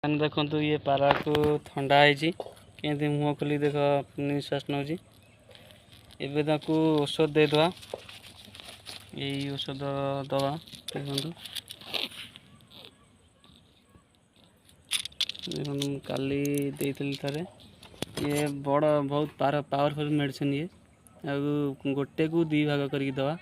देखो ये पारा को थंडा है मुँह खोली देख निश्वास नौ एवं औषध देदवा यही औषध दवा देखो काली थे ये बड़ बहुत पावरफुल मेडिसिन ये गोटे को 2 भाग करके दवा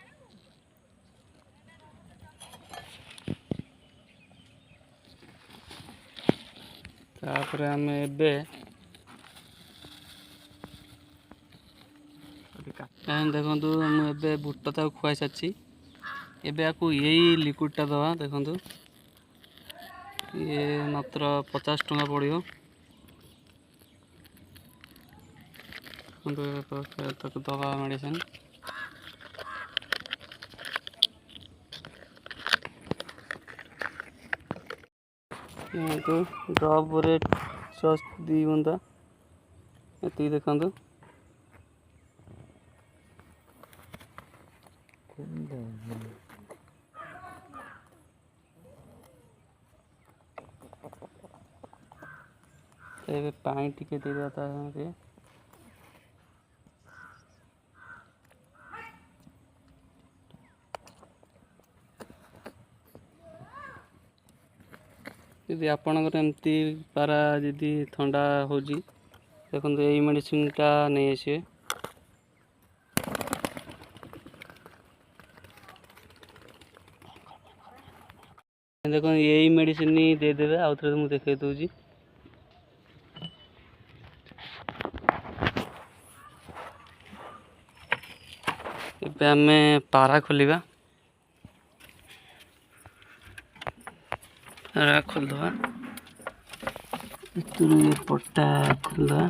तापर आम देखु मुझे बुट तक खुआई सारी एवं आपको यही लिक्विडटा दवा देखु ये मात्र 50 टंका पड़ो दवा मेडिसिन ड्रॉप रेट 2 बुंदा ये देखो पानी टिके दे देता है यदि आपणकर एमती पारा यदि ठंडा हो देखो यही मेडिसिन टा नहीं आसिए देखो यही मेडिसिन दे देवे आउ थे मुझे देखे दूसरी एबे आमे पारा खोलिबा खोलदवा पट्टा खोलदवा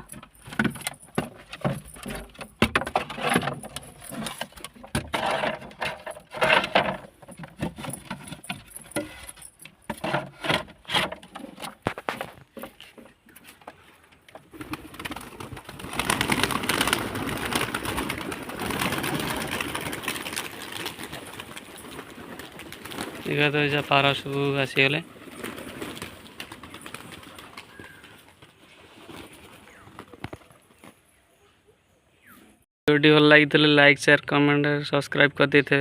तो पारा सब आसीगले वीडियो भल लगी लाइक शेयर कमेंट सब्सक्राइब कर देते।